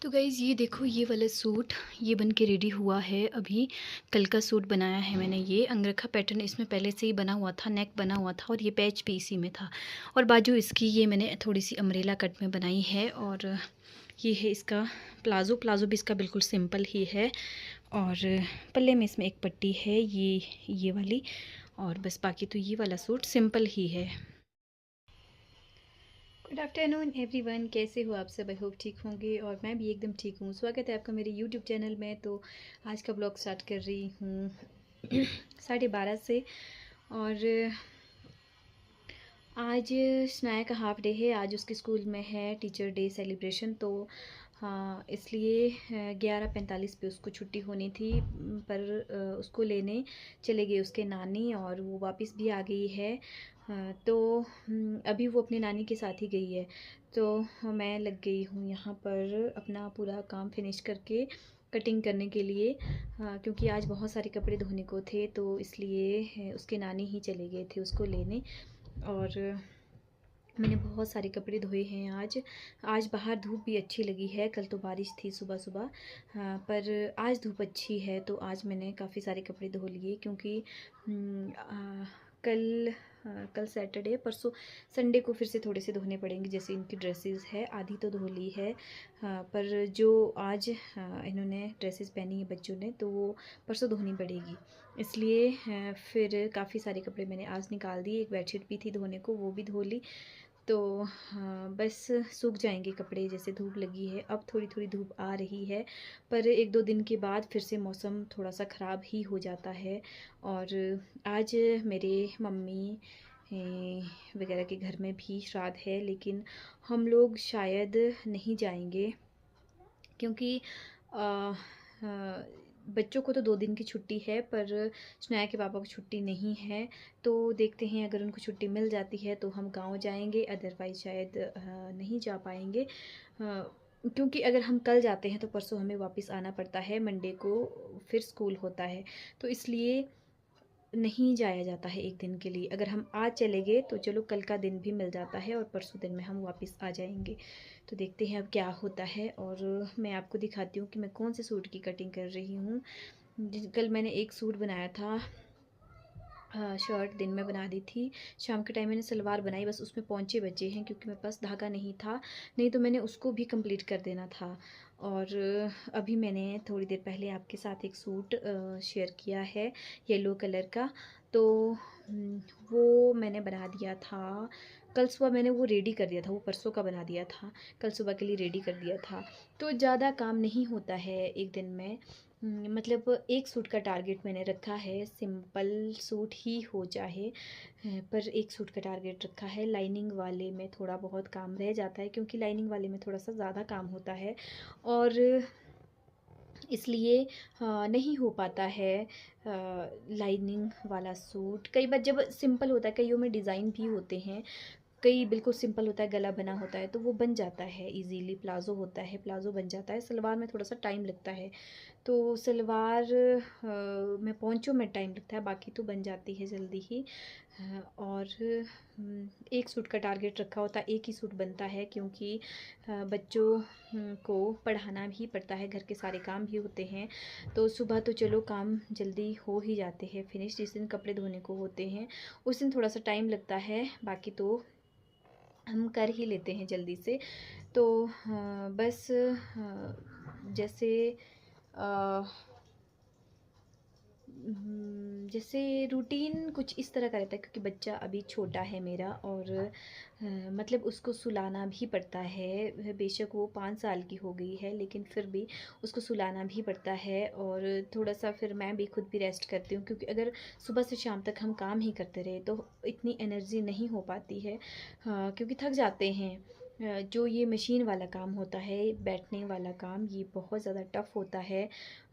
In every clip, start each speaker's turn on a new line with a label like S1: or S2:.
S1: तो गाइज़ ये देखो, ये वाला सूट ये बन के रेडी हुआ है अभी। कल का सूट बनाया है मैंने। ये अंगरखा पैटर्न इसमें पहले से ही बना हुआ था, नेक बना हुआ था और ये पैच भी इसी में था। और बाजू इसकी ये मैंने थोड़ी सी अम्ब्रेला कट में बनाई है। और ये है इसका प्लाज़ो। प्लाज़ो भी इसका बिल्कुल सिंपल ही है। और पल्ले में इसमें एक पट्टी है ये वाली। और बस बाकी तो ये वाला सूट सिंपल ही है। गुड आफ्टरनून एवरीवन, कैसे हो आप सब? आई होप ठीक होंगे और मैं भी एकदम ठीक हूँ। स्वागत है आपका मेरे यूट्यूब चैनल में। तो आज का ब्लॉग स्टार्ट कर रही हूँ 12:30 से। और आज स्नैहा का हाफ डे है। आज उसके स्कूल में है टीचर डे सेलिब्रेशन। तो हाँ, इसलिए 11:45 पे उसको छुट्टी होनी थी। पर उसको लेने चले गए उसके नानी और वो वापस भी आ गई है। तो अभी वो अपनी नानी के साथ ही गई है। तो मैं लग गई हूँ यहाँ पर अपना पूरा काम फिनिश करके कटिंग करने के लिए। क्योंकि आज बहुत सारे कपड़े धोने को थे, तो इसलिए उसके नानी ही चले गए थे उसको लेने। और मैंने बहुत सारे कपड़े धोए हैं आज। आज बाहर धूप भी अच्छी लगी है। कल तो बारिश थी सुबह सुबह, पर आज धूप अच्छी है। तो आज मैंने काफ़ी सारे कपड़े धो लिए क्योंकि कल कल सैटरडे, परसों संडे को फिर से थोड़े से धोने पड़ेंगे। जैसे इनकी ड्रेसेस है, आधी तो धो ली है। पर जो आज इन्होंने ड्रेसेस पहनी है बच्चों ने, तो वो परसों धोनी पड़ेगी। इसलिए फिर काफ़ी सारे कपड़े मैंने आज निकाल दिए। एक बेडशीट भी थी धोने को, वो भी धो ली। तो हाँ, बस सूख जाएंगे कपड़े। जैसे धूप लगी है, अब थोड़ी थोड़ी धूप आ रही है, पर एक दो दिन के बाद फिर से मौसम थोड़ा सा ख़राब ही हो जाता है। और आज मेरे मम्मी वगैरह के घर में भी श्राद्ध है, लेकिन हम लोग शायद नहीं जाएंगे क्योंकि आ, बच्चों को तो 2 दिन की छुट्टी है, पर स्नेहा के पापा को छुट्टी नहीं है। तो देखते हैं, अगर उनको छुट्टी मिल जाती है तो हम गांव जाएंगे, अदरवाइज़ शायद नहीं जा पाएंगे। क्योंकि अगर हम कल जाते हैं तो परसों हमें वापस आना पड़ता है, मंडे को फिर स्कूल होता है। तो इसलिए नहीं जाया जाता है एक दिन के लिए। अगर हम आज चले गए तो चलो कल का दिन भी मिल जाता है और परसों दिन में हम वापस आ जाएंगे। तो देखते हैं अब क्या होता है। और मैं आपको दिखाती हूँ कि मैं कौन से सूट की कटिंग कर रही हूँ। कल मैंने एक सूट बनाया था, शर्ट दिन में बना दी थी। शाम के टाइम मैंने सलवार बनाई, बस उसमें पोंचे बचे हैं क्योंकि मेरे पास धागा नहीं था, नहीं तो मैंने उसको भी कंप्लीट कर देना था। और अभी मैंने थोड़ी देर पहले आपके साथ एक सूट शेयर किया है येलो कलर का। तो वो मैंने बना दिया था कल सुबह। मैंने वो रेडी कर दिया था, वो परसों का बना दिया था, कल सुबह के लिए रेडी कर दिया था। तो ज़्यादा काम नहीं होता है एक दिन में। मतलब एक सूट का टारगेट मैंने रखा है, सिंपल सूट ही हो चाहे, पर एक सूट का टारगेट रखा है। लाइनिंग वाले में थोड़ा बहुत काम रह जाता है क्योंकि लाइनिंग वाले में थोड़ा सा ज़्यादा काम होता है और इसलिए नहीं हो पाता है लाइनिंग वाला सूट। कई बार जब सिंपल होता है, कईयों में डिज़ाइन भी होते हैं, कई बिल्कुल सिंपल होता है, गला बना होता है, तो वो बन जाता है इजीली। प्लाज़ो होता है, प्लाज़ो बन जाता है। सलवार में थोड़ा सा टाइम लगता है। तो सलवार में पोंचों में टाइम लगता है, बाकी तो बन जाती है जल्दी ही। और एक सूट का टारगेट रखा होता है, एक ही सूट बनता है क्योंकि बच्चों को पढ़ाना भी पड़ता है, घर के सारे काम भी होते हैं। तो सुबह तो चलो काम जल्दी हो ही जाते हैं फिनिश। जिस दिन कपड़े धोने को होते हैं उस दिन थोड़ा सा टाइम लगता है, बाकी तो हम कर ही लेते हैं जल्दी से। तो बस जैसे जैसे रूटीन कुछ इस तरह का रहता है क्योंकि बच्चा अभी छोटा है मेरा और मतलब उसको सुलाना भी पड़ता है। बेशक वो 5 साल की हो गई है, लेकिन फिर भी उसको सुलाना भी पड़ता है। और थोड़ा सा फिर मैं भी खुद भी रेस्ट करती हूँ क्योंकि अगर सुबह से शाम तक हम काम ही करते रहे तो इतनी एनर्जी नहीं हो पाती है, क्योंकि थक जाते हैं। जो ये मशीन वाला काम होता है, बैठने वाला काम, ये बहुत ज़्यादा टफ़ होता है।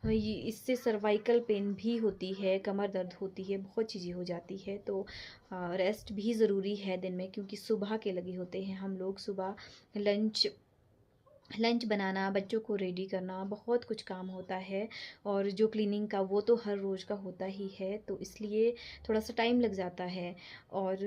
S1: ये इससे सर्वाइकल पेन भी होती है, कमर दर्द होती है, बहुत चीज़ें हो जाती है। तो रेस्ट भी ज़रूरी है दिन में क्योंकि सुबह के लगे होते हैं हम लोग। सुबह लंच लंच बनाना, बच्चों को रेडी करना, बहुत कुछ काम होता है। और जो क्लीनिंग का वो तो हर रोज़ का होता ही है, तो इसलिए थोड़ा-सा टाइम लग जाता है। और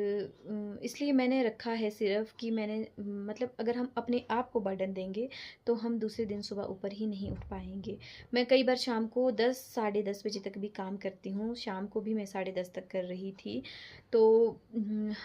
S1: इसलिए मैंने रखा है सिर्फ़ कि मैंने मतलब अगर हम अपने आप को बर्डन देंगे, तो हम दूसरे दिन सुबह ऊपर ही नहीं उठ पाएँगे। मैं कई बार शाम को 10 साढ़े 10 बजे तक भी काम करती हूँ, शाम को भी मैं साढ़े 10 तक कर रही थी। तो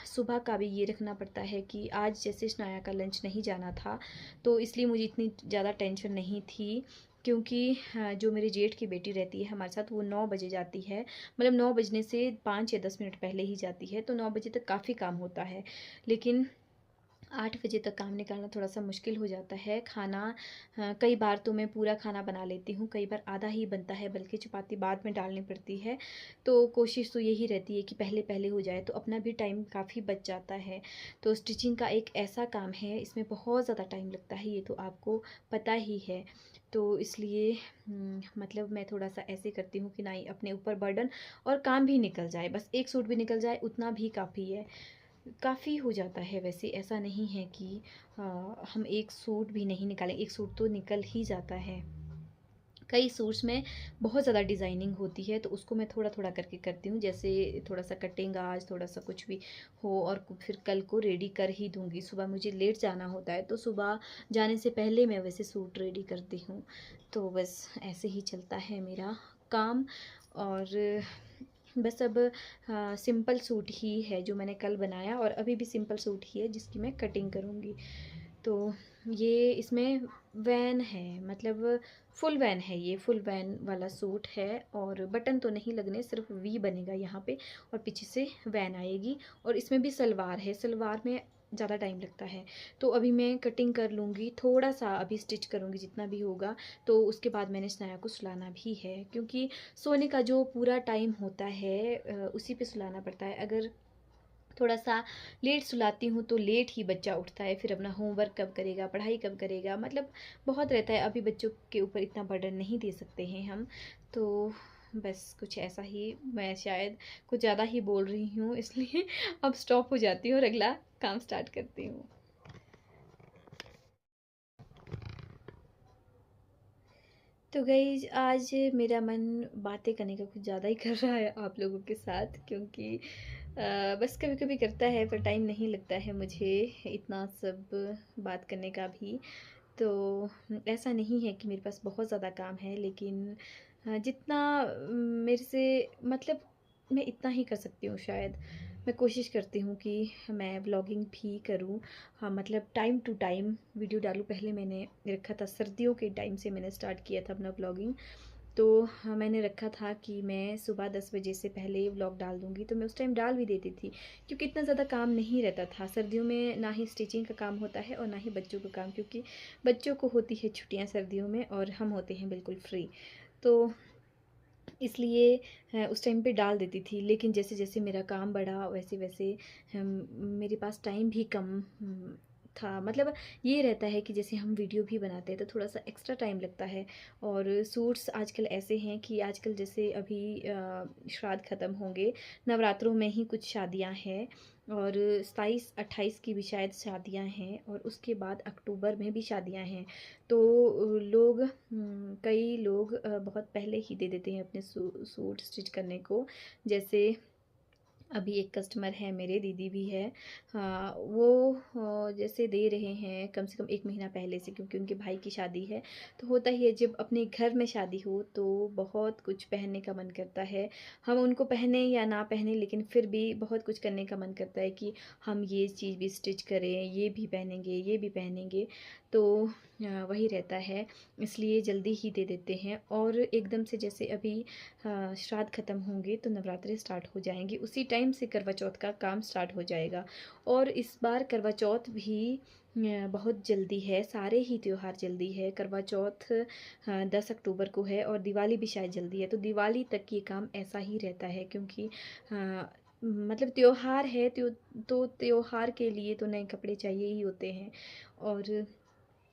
S1: सुबह का भी ये रखना पड़ता है कि आज जैसे शनाया का लंच नहीं जाना था, तो इसलिए मुझे इतनी ज़्यादा टेंशन नहीं थी, क्योंकि जो मेरे जेठ की बेटी रहती है हमारे साथ, वो 9 बजे जाती है। मतलब 9 बजने से 5 या 10 मिनट पहले ही जाती है, तो 9 बजे तक काफ़ी काम होता है। लेकिन 8 बजे तक काम निकालना थोड़ा-सा मुश्किल हो जाता है। खाना कई बार तो मैं पूरा खाना बना लेती हूँ, कई बार आधा ही बनता है, बल्कि चपाती बाद में डालनी पड़ती है। तो कोशिश तो यही रहती है कि पहले-पहले हो जाए, तो अपना भी टाइम काफ़ी बच जाता है। तो स्टिचिंग का एक ऐसा काम है, इसमें बहुत ज़्यादा टाइम लगता है, ये तो आपको पता ही है। तो इसलिए मतलब मैं थोड़ा-सा ऐसे करती हूँ कि नहीं, अपने ऊपर बर्डन और काम भी निकल जाए, बस एक सूट भी निकल जाए उतना भी काफ़ी है। काफ़ी हो जाता है वैसे, ऐसा नहीं है कि अ, हम एक सूट भी नहीं निकालें, एक सूट तो निकल ही जाता है। कई सूट्स में बहुत ज़्यादा डिज़ाइनिंग होती है, तो उसको मैं थोड़ा-थोड़ा करके करती हूँ। जैसे थोड़ा-सा कटिंग आज, थोड़ा-सा कुछ भी हो, और फिर कल को रेडी कर ही दूँगी। सुबह मुझे लेट जाना होता है, तो सुबह जाने से पहले मैं वैसे सूट रेडी करती हूँ। तो बस ऐसे ही चलता है मेरा काम। और बस अब सिंपल सूट ही है जो मैंने कल बनाया, और अभी भी सिंपल सूट ही है जिसकी मैं कटिंग करूँगी। तो ये इसमें वैन है, मतलब फुल वैन है, ये फुल वैन वाला सूट है। और बटन तो नहीं लगने, सिर्फ वी बनेगा यहाँ पे, और पीछे से वैन आएगी। और इसमें भी सलवार है, सलवार में ज़्यादा टाइम लगता है। तो अभी मैं कटिंग कर लूँगी, थोड़ा सा अभी स्टिच करूँगी जितना भी होगा, तो उसके बाद मैंने स्नाया को सुलाना भी है, क्योंकि सोने का जो पूरा टाइम होता है उसी पे सुलाना पड़ता है। अगर थोड़ा-सा लेट सुलाती हूँ तो लेट ही बच्चा उठता है, फिर अपना होमवर्क कब करेगा, पढ़ाई कब करेगा, मतलब बहुत रहता है। अभी बच्चों के ऊपर इतना बर्डन नहीं दे सकते हैं हम। तो बस कुछ ऐसा ही, मैं शायद कुछ ज़्यादा ही बोल रही हूँ, इसलिए अब स्टॉप हो जाती हूँ और अगला काम स्टार्ट करती हूँ। तो गाइज़, आज मेरा मन बातें करने का कुछ ज़्यादा ही कर रहा है आप लोगों के साथ, क्योंकि बस कभी-कभी करता है, पर टाइम नहीं लगता है मुझे इतना सब बात करने का भी। तो ऐसा नहीं है कि मेरे पास बहुत ज़्यादा काम है, लेकिन जितना मेरे से, मतलब मैं इतना ही कर सकती हूँ शायद। मैं कोशिश करती हूँ कि मैं व्लॉगिंग भी करूँ, हाँ, मतलब टाइम टू टाइम वीडियो डालूँ। पहले मैंने रखा था, सर्दियों के टाइम से मैंने स्टार्ट किया था अपना व्लॉगिंग। तो हाँ, मैंने रखा था कि मैं सुबह 10 बजे से पहले व्लॉग डाल दूँगी, तो मैं उस टाइम डाल भी देती थी, क्योंकि इतना ज़्यादा काम नहीं रहता था। सर्दियों में ना ही स्टिचिंग का काम होता है और ना ही बच्चों का काम, क्योंकि बच्चों को होती है छुट्टियाँ सर्दियों में और हम होते हैं बिल्कुल फ्री। तो इसलिए उस टाइम पे डाल देती थी, लेकिन जैसे-जैसे मेरा काम बढ़ा, वैसे-वैसे मेरे पास टाइम भी कम था। मतलब ये रहता है कि जैसे हम वीडियो भी बनाते हैं, तो थोड़ा-सा एक्स्ट्रा टाइम लगता है। और सूट्स आजकल ऐसे हैं कि आजकल जैसे अभी श्राद्ध ख़त्म होंगे, नवरात्रों में ही कुछ शादियाँ हैं, और 27-28 की भी शायद शादियाँ हैं, और उसके बाद अक्टूबर में भी शादियाँ हैं। तो लोग कई लोग बहुत पहले ही दे देते हैं अपने सूट स्टिच करने को। जैसे अभी एक कस्टमर है मेरे, दीदी भी है, हाँ, वो जैसे दे रहे हैं कम से कम 1 महीना पहले से, क्योंकि उनके भाई की शादी है। तो होता ही है, जब अपने घर में शादी हो तो बहुत कुछ पहनने का मन करता है। हम उनको पहने या ना पहने, लेकिन फिर भी बहुत कुछ करने का मन करता है कि हम ये चीज़ भी स्टिच करें, ये भी पहनेंगे, ये भी पहनेंगे। तो वही रहता है, इसलिए जल्दी ही दे देते हैं। और एकदम से जैसे अभी श्राद्ध ख़त्म होंगे तो नवरात्रे स्टार्ट हो जाएंगे, उसी टाइम से करवा चौथ का काम स्टार्ट हो जाएगा। और इस बार करवा चौथ भी बहुत जल्दी है, सारे ही त्योहार जल्दी है। करवा चौथ 10 अक्टूबर को है, और दिवाली भी शायद जल्दी है। तो दिवाली तक ये काम ऐसा ही रहता है, क्योंकि मतलब त्योहार है, तो त्योहार के लिए तो नए कपड़े चाहिए ही होते हैं। और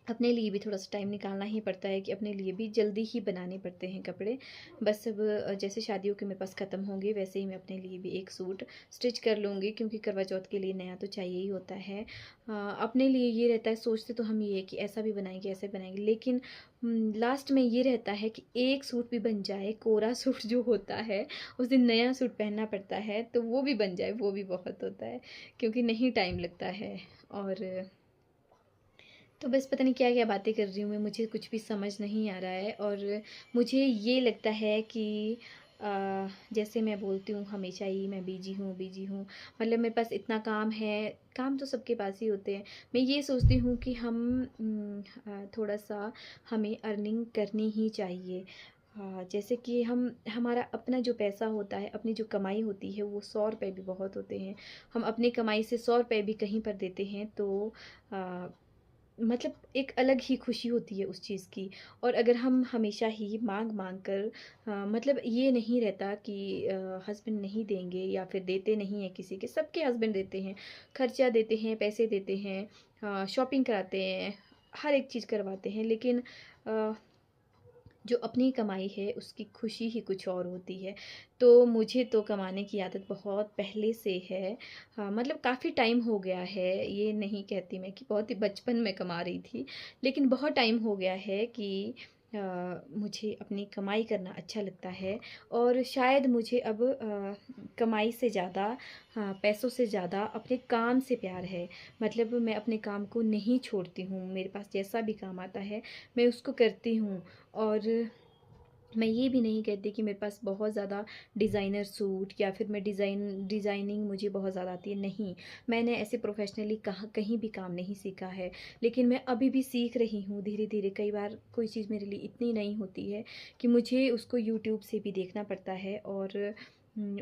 S1: अपने लिए भी थोड़ा सा टाइम निकालना ही पड़ता है कि अपने लिए भी जल्दी ही बनाने पड़ते हैं कपड़े। बस अब जैसे शादियों के मेरे पास ख़त्म होंगे वैसे ही मैं अपने लिए भी एक सूट स्टिच कर लूँगी, क्योंकि करवा चौथ के लिए नया तो चाहिए ही होता है। अपने लिए ये रहता है, सोचते तो हम ये है कि ऐसा भी बनाएंगे ऐसा भी बनाएंगे, लेकिन लास्ट में ये रहता है कि एक सूट भी बन जाए, कोरा सूट जो होता है उस दिन नया सूट पहनना पड़ता है, तो वो भी बन जाए वो भी बहुत होता है, क्योंकि नहीं टाइम लगता है। और तो बस पता नहीं क्या-क्या बातें कर रही हूँ मैं, मुझे कुछ भी समझ नहीं आ रहा है। और मुझे ये लगता है कि जैसे मैं बोलती हूँ हमेशा ही मैं बिज़ी हूँ, मतलब मेरे पास इतना काम है, काम तो सबके पास ही होते हैं। मैं ये सोचती हूँ कि हम थोड़ा-सा हमें अर्निंग करनी ही चाहिए। जैसे कि हम हमारा अपना जो पैसा होता है, अपनी जो कमाई होती है, वो ₹100 भी बहुत होते हैं। हम अपनी कमाई से ₹100 भी कहीं पर देते हैं तो अ, मतलब एक अलग ही खुशी होती है उस चीज़ की। और अगर हम हमेशा ही माँग-माँग कर मतलब ये नहीं रहता कि हस्बैंड नहीं देंगे या फिर देते नहीं हैं किसी के, सबके हस्बैंड देते हैं, खर्चा देते हैं, पैसे देते हैं, शॉपिंग कराते हैं, हर एक चीज़ करवाते हैं, लेकिन अ, जो अपनी कमाई है उसकी खुशी ही कुछ और होती है। तो मुझे तो कमाने की आदत बहुत पहले से है। हाँ, मतलब काफ़ी टाइम हो गया है, ये नहीं कहती मैं कि बहुत ही बचपन में कमा रही थी, लेकिन बहुत टाइम हो गया है कि मुझे अपनी कमाई करना अच्छा लगता है। और शायद मुझे अब कमाई से ज़्यादा, हाँ, पैसों से ज़्यादा अपने काम से प्यार है। मतलब मैं अपने काम को नहीं छोड़ती हूँ, मेरे पास जैसा भी काम आता है मैं उसको करती हूँ। और मैं ये भी नहीं कहती कि मेरे पास बहुत ज़्यादा डिज़ाइनर सूट या फिर मैं डिज़ाइनिंग मुझे बहुत ज़्यादा आती है, नहीं। मैंने ऐसे प्रोफ़ेशनली कहीं भी काम नहीं सीखा है, लेकिन मैं अभी भी सीख रही हूँ धीरे-धीरे। कई बार कोई चीज़ मेरे लिए इतनी नई होती है कि मुझे उसको यूट्यूब से भी देखना पड़ता है, और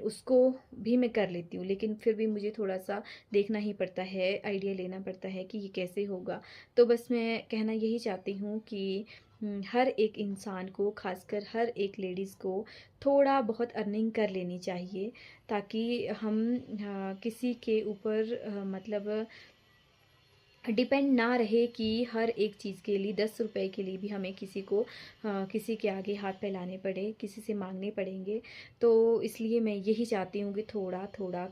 S1: उसको भी मैं कर लेती हूँ, लेकिन फिर भी मुझे थोड़ा-सा देखना ही पड़ता है, आइडिया लेना पड़ता है कि ये कैसे होगा। तो बस मैं कहना यही चाहती हूँ कि हर एक इंसान को, ख़ासकर हर एक लेडीज़ को थोड़ा बहुत अर्निंग कर लेनी चाहिए, ताकि हम किसी के ऊपर मतलब डिपेंड ना रहे कि हर एक चीज़ के लिए ₹10 के लिए भी हमें किसी के आगे हाथ फैलाने पड़े, किसी से माँगने पड़ेंगे। तो इसलिए मैं यही चाहती हूँ कि थोड़ा-थोड़ा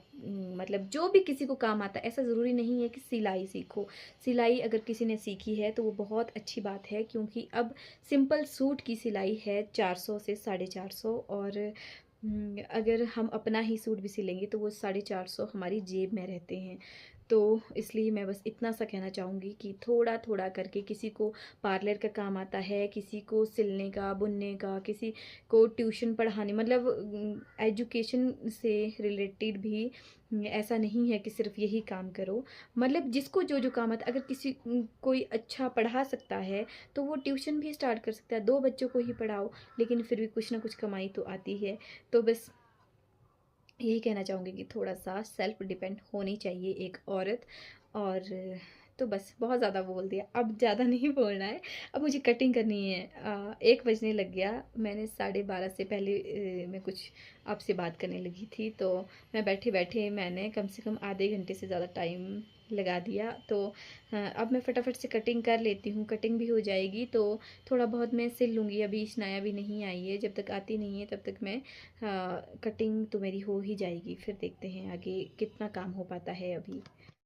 S1: मतलब जो भी किसी को काम आता है, ऐसा ज़रूरी नहीं है कि सिलाई सीखो। सिलाई अगर किसी ने सीखी है तो वो बहुत अच्छी बात है, क्योंकि अब सिंपल सूट की सिलाई है 400 से 450, और अगर हम अपना ही सूट भी सिलेंगे तो वो 450 हमारी जेब में रहते हैं। तो इसलिए मैं बस इतना सा कहना चाहूँगी कि थोड़ा-थोड़ा करके, किसी को पार्लर का काम आता है, किसी को सिलने का, बुनने का, किसी को ट्यूशन पढ़ाने, मतलब एजुकेशन से रिलेटेड भी। ऐसा नहीं है कि सिर्फ़ यही काम करो, मतलब जिसको जो-जो काम आता है, अगर कोई अच्छा पढ़ा सकता है, तो वो ट्यूशन भी स्टार्ट कर सकता है। 2 बच्चों को ही पढ़ाओ, लेकिन फिर भी कुछ ना कुछ कमाई तो आती है। तो बस यही कहना चाहूँगी कि थोड़ा-सा सेल्फ डिपेंड होनी चाहिए एक औरत। और तो बस बहुत ज़्यादा बोल दिया, अब ज़्यादा नहीं बोलना है। अब मुझे कटिंग करनी है। 1 बजने लग गया, मैंने 12:30 से पहले मैं कुछ आपसे बात करने लगी थी, तो मैं बैठे-बैठे मैंने कम से कम आधे घंटे से ज़्यादा टाइम लगा दिया। तो अब मैं फटाफट से कटिंग कर लेती हूँ, कटिंग भी हो जाएगी तो थोड़ा बहुत मैं सिल लूँगी। अभी शनाया भी नहीं आई है, जब तक आती नहीं है तब तक मैं कटिंग तो मेरी हो ही जाएगी। फिर देखते हैं आगे कितना काम हो पाता है अभी।